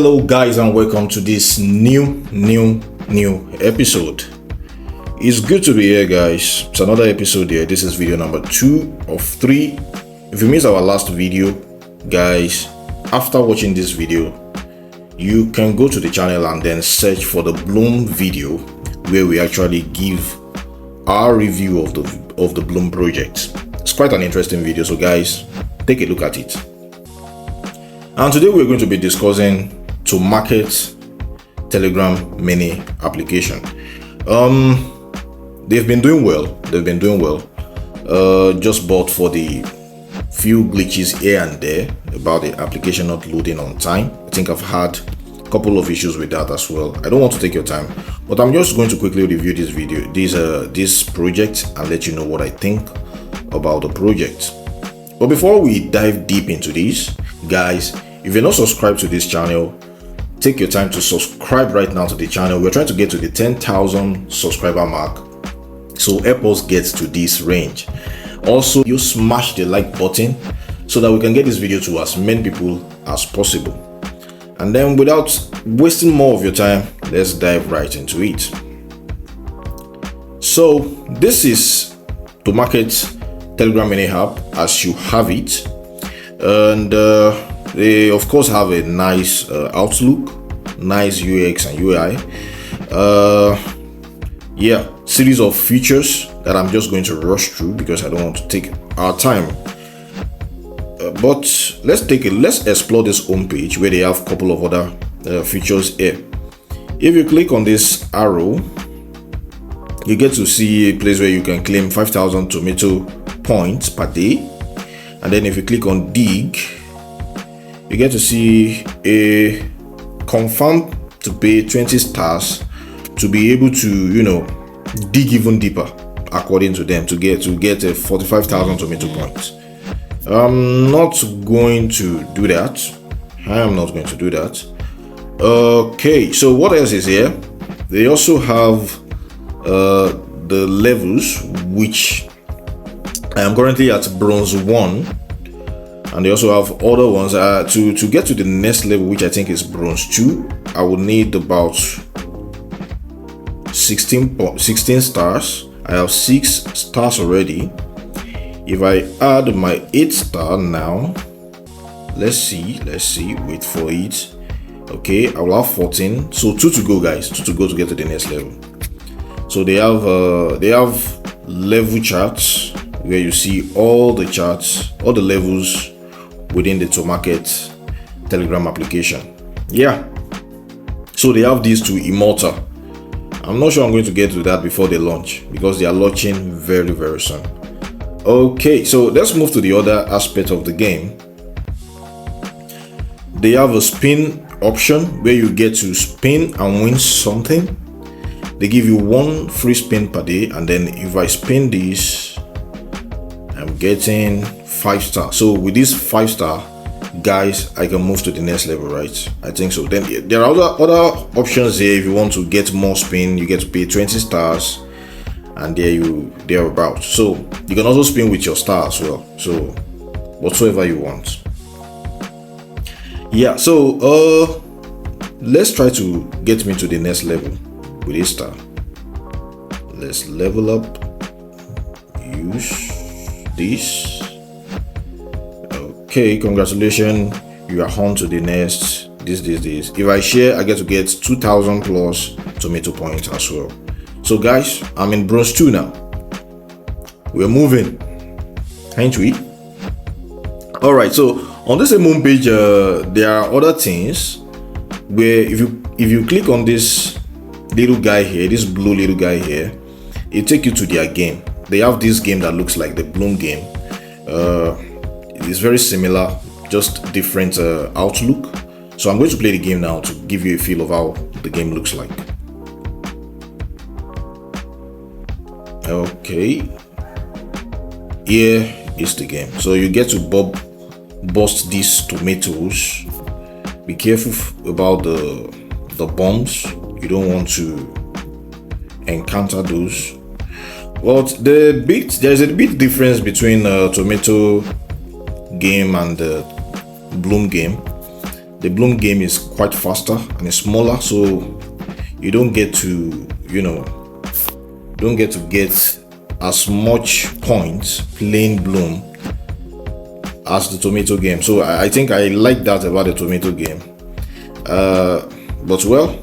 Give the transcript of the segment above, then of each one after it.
Hello guys, and welcome to this new episode. It's good to be here, guys. It's another episode here. This is video number 2 of 3. If you missed our last video, guys, after watching this video, you can go to the channel and then search for the Blum video where we actually give our review of the Blum project. It's quite an interesting video, so guys, take a look at it. And today we're going to be discussing Tomaket Telegram mini application. They've been doing well. Just bought for the few glitches here and there about the application not loading on time. I think I've had a couple of issues with that as well. I don't want to take your time, but I'm just going to quickly review this project and let you know what I think about the project. But before we dive deep into this, guys, if you're not subscribed to this channel, take your time to subscribe right now to the channel. We're trying to get to the 10,000 subscriber mark, so help us get to this range. Also, you smash the like button so that we can get this video to as many people as possible. And then without wasting more of your time, let's dive right into it. So this is Tomaket Telegram mini app as you have it, and they of course have a nice outlook, nice UX and UI, series of features that I'm just going to rush through because I don't want to take our time. But let's explore this home page where they have a couple of other features here. If you click on this arrow, you get to see a place where you can claim 5,000 tomato points per day. And then if you click on dig, you get to see a confirm to pay 20 stars to be able to, dig even deeper according to them to get a 45,000 tomato points. I'm not going to do that. Okay, so what else is here? They also have the levels, which I am currently at bronze 1, and they also have other ones. To get to the next level, which I think is bronze 2, I would need about 16 stars. I have 6 stars already. If I add my 8 star now, let's see, wait for it. Okay, I will have 14, so 2 to go, guys, 2 to go to get to the next level. So they have level charts where you see all the charts, all the levels within the Tomaket Telegram application. Yeah, so they have these 2 immortal. I'm not sure I'm going to get to that before they launch because they are launching very soon. Okay, so let's move to the other aspect of the game. They have a spin option where you get to spin and win something. They give you 1 free spin per day, and then if I spin this, I'm getting 5 stars. So with this 5 star, guys, I can move to the next level, right? I think so. Then there are other options here. If you want to get more spin, you get to pay 20 stars, and they're about. So you can also spin with your star as well. So whatsoever you want. Yeah. So let's try to get me to the next level with this star. Let's level up. Use this. Okay, congratulations, you are on to the next this. If I share, I get to get 2,000 plus tomato points as well. So guys, I'm in bronze 2 now. We're moving, ain't we? All right, so on this moon page, there are other things where if you click on this little guy here, this blue little guy here, it take you to their game. They have this game that looks like the Blum game. It's very similar, just different outlook. So I'm going to play the game now to give you a feel of how the game looks like. Okay, here is the game. So you get to bust these tomatoes. Be careful about the bombs. You don't want to encounter those. But there's a big difference between tomato game and the Blum game. the Blum game is quite faster and it's smaller, so you don't get to, get as much points playing Blum as the Tomato game. So I think I like that about the Tomato game. But well,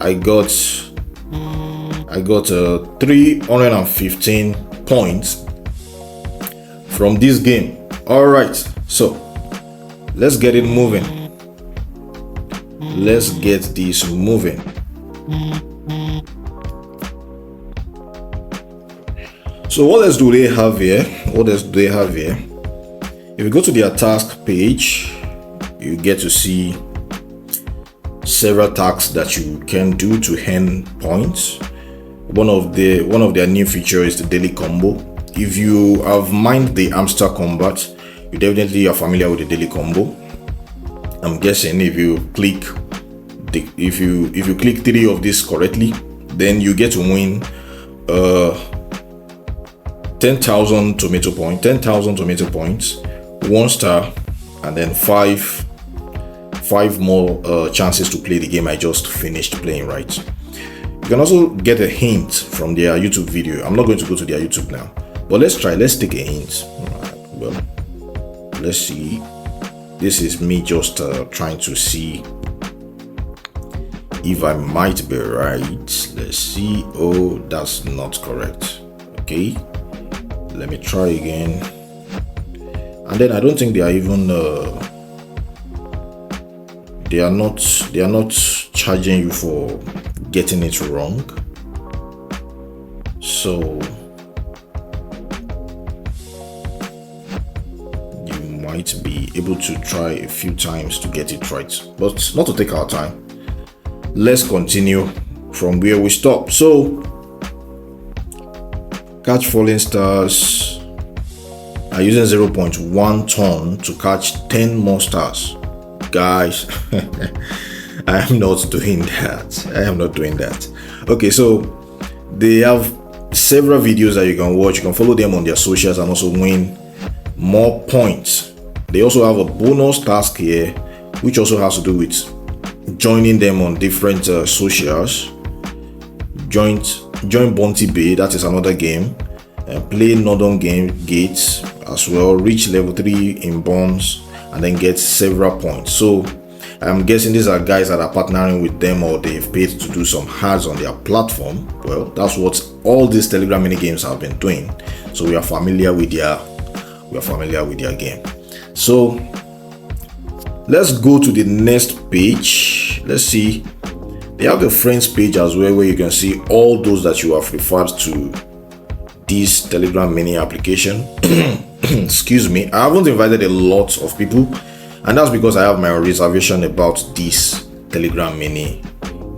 I got 315 points from this game. All right, so let's get it moving. Let's get this moving. So what else do they have here? If you go to their task page, you get to see several tasks that you can do to earn points. One of their new features is the daily combo. If you have mined the hamster combat, you definitely are familiar with the daily combo. I'm guessing if you click 3 of this correctly, then you get to win 10,000 tomato points, 1 star, and then five more chances to play the game I just finished playing, right? You can also get a hint from their YouTube video. I'm not going to go to their YouTube now, but let's take a hint. Right, well, let's see. This is me just trying to see if I might be right. Let's see. Oh, that's not correct. Okay, let me try again. And then I don't think they are even they are not charging you for getting it wrong. So you might be able to try a few times to get it right, but not to take our time. Let's continue from where we stopped. So catch falling stars are using 0.1 ton to catch 10 more stars. Guys, I am not doing that. Okay, so they have several videos that you can watch. You can follow them on their socials and also win more points. They also have a bonus task here, which also has to do with joining them on different socials. Join Bounty Bay, that is another game. Play Northern Gates as well. Reach level 3 in bombs and then get several points. So I'm guessing these are guys that are partnering with them, or they've paid to do some ads on their platform. Well, that's what all these Telegram mini games have been doing. So we are familiar with their game. So let's go to the next page. Let's see. They have the friends page as well, where you can see all those that you have referred to this Telegram mini application. Excuse me, I haven't invited a lot of people, and that's because I have my reservation about this Telegram mini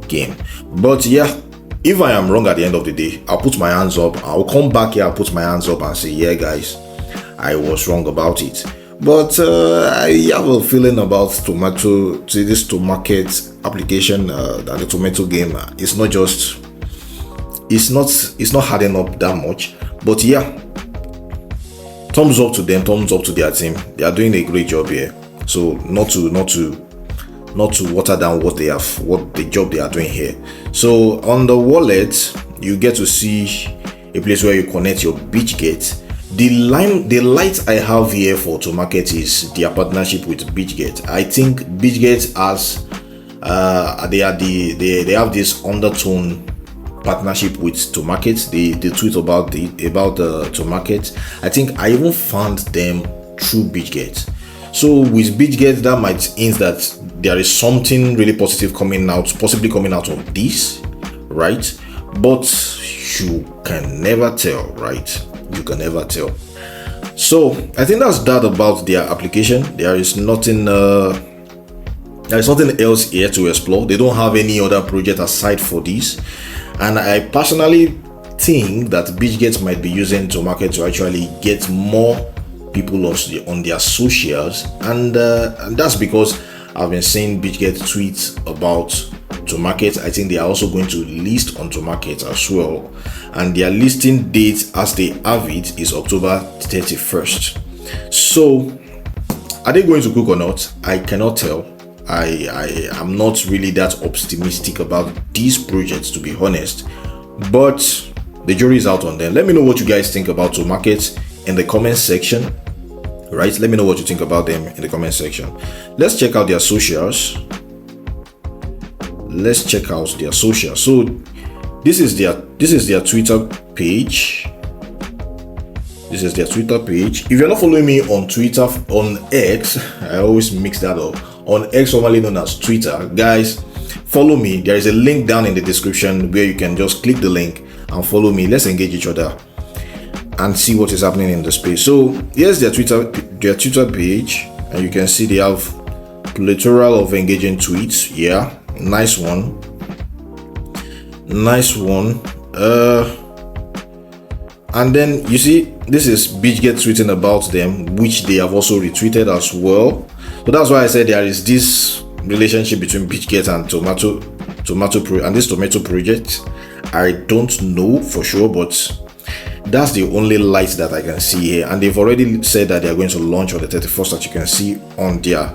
game. But yeah, if I am wrong at the end of the day, I'll put my hands up. I'll come back here, I'll put my hands up and say, yeah guys, I was wrong about it. But I have a feeling about this Tomaket application, that the Tomato game, it's not harding up that much. But yeah, thumbs up to them, thumbs up to their team. They are doing a great job here. So not to water down what the job they are doing here. So on the wallet, you get to see a place where you connect your BitGet. The light I have here for Tomaket is their partnership with BitGet. I think BitGet has they have this undertone partnership with Tomaket. They tweet about the Tomaket. I think I even found them through BitGet. So with BitGet, that might hint that there is something really positive possibly coming out of this, right? But you can never tell, right? You can never tell. So I think that's that about their application. There is nothing else here to explore. They don't have any other project aside for this, and I personally think that BitGet might be using Tomaket to actually get more people on their socials, and that's because I've been seeing BitGet tweets about Tomaket. I think they are also going to list on Tomaket as well, and their listing date as they have it is October 31st. So Are they going to cook or not? I cannot tell. I am not really that optimistic about these projects, to be honest, but the jury is out on them. Let me know what you guys think about Tomaket in the comment section. Right, let me know what you think about them in the comment section. Let's check out their socials. So this is their Twitter page. If you're not following me on Twitter, on X, I always mix that up, on X, formerly known as Twitter, guys, follow me. There is a link down in the description where you can just click the link and follow me. Let's engage each other and see what is happening in the space. So here's their Twitter page, and you can see they have plethora of engaging tweets. Yeah, nice one. And then you see this is BitGet tweeting about them, which they have also retweeted as well. So that's why I said there is this relationship between BitGet and tomato project. I don't know for sure, but that's the only light that I can see here. And they've already said that they are going to launch on the 31st, that you can see on their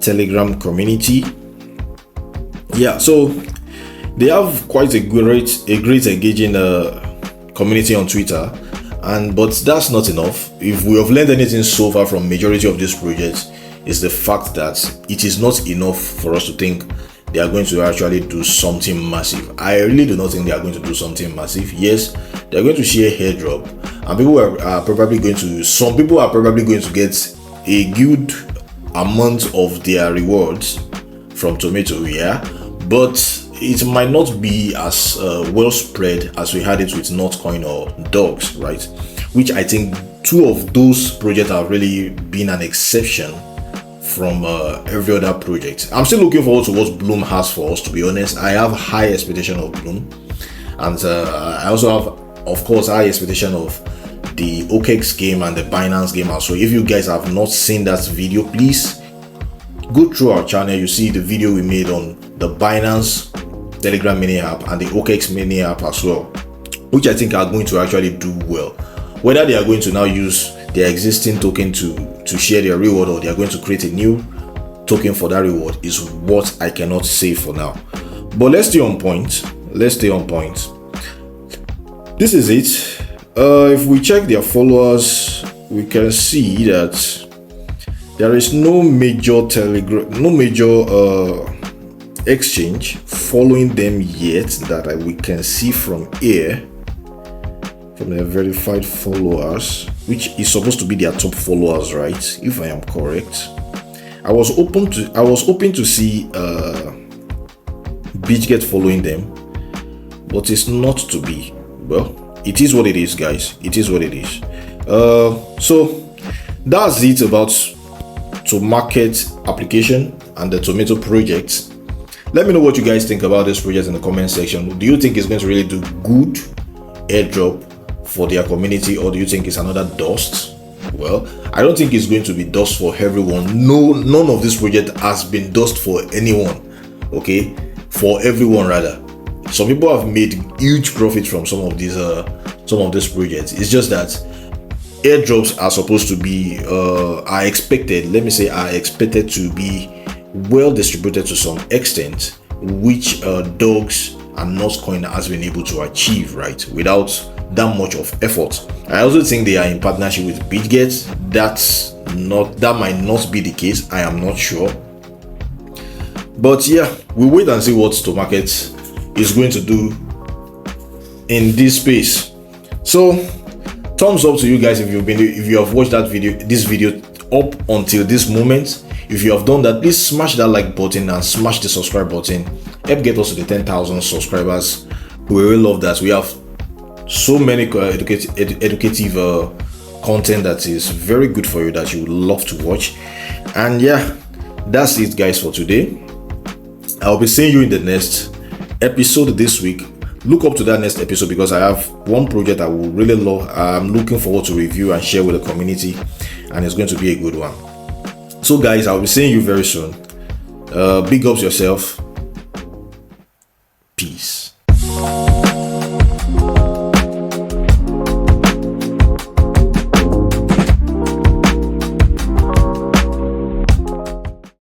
Telegram community. Yeah, so they have quite a great engaging community on Twitter, but that's not enough. If we have learned anything so far from majority of these projects, is the fact that it is not enough for us to think they are going to actually do something massive. I really do not think they are going to do something massive. Yes, they are going to share airdrop, and some people are probably going to get a good amount of their rewards from Tomato, yeah, but it might not be as well spread as we had it with Notcoin or Dogs, right? Which I think two of those projects have really been an exception from every other project. I'm still looking forward to what Blum has for us, to be honest. I have high expectation of Blum, and I also have, of course, high expectation of the Okex game and the Binance game also. If you guys have not seen that video, please go through our channel. You see the video we made on the Binance Telegram mini app and the Okex mini app as well, which I think are going to actually do well. Whether they are going to now use their existing token to share their reward, or they are going to create a new token for that reward, is what I cannot say for now. But let's stay on point. This is it. If we check their followers, we can see that there is no major exchange following them yet that we can see from here, from their verified followers, which is supposed to be their top followers, right? If I am correct. I was hoping to see BitGet following them, but it's not to be. Well, it is what it is, guys. It is what it is. So that's it about Tomaket application and the Tomato project. Let me know what you guys think about this project in the comment section. Do you think it's going to really do good airdrop for their community, or do you think it's another dust? Well, I don't think it's going to be dust for everyone. No, none of this project has been dust for anyone. Okay, for everyone rather. Some people have made huge profit from some of these projects. It's just that airdrops are supposed to be are expected to be well distributed to some extent, which Dogs and Notcoin has been able to achieve, right, without that much of effort. I also think they are in partnership with BitGet. That might not be the case. I am not sure. But yeah, we'll wait and see what Tomaket is going to do in this space. So thumbs up to you guys if you have watched this video up until this moment. If you have done that, please smash that like button and smash the subscribe button. Help get us to the 10,000 subscribers. We really love that. We have so many educative content that is very good for you, that you would love to watch. And yeah, that's it, guys, for today. I'll be seeing you in the next episode this week. Look up to that next episode, because I have one project I will really love. I'm looking forward to review and share with the community, and it's going to be a good one. So guys, I'll be seeing you very soon. Big ups yourself. Peace.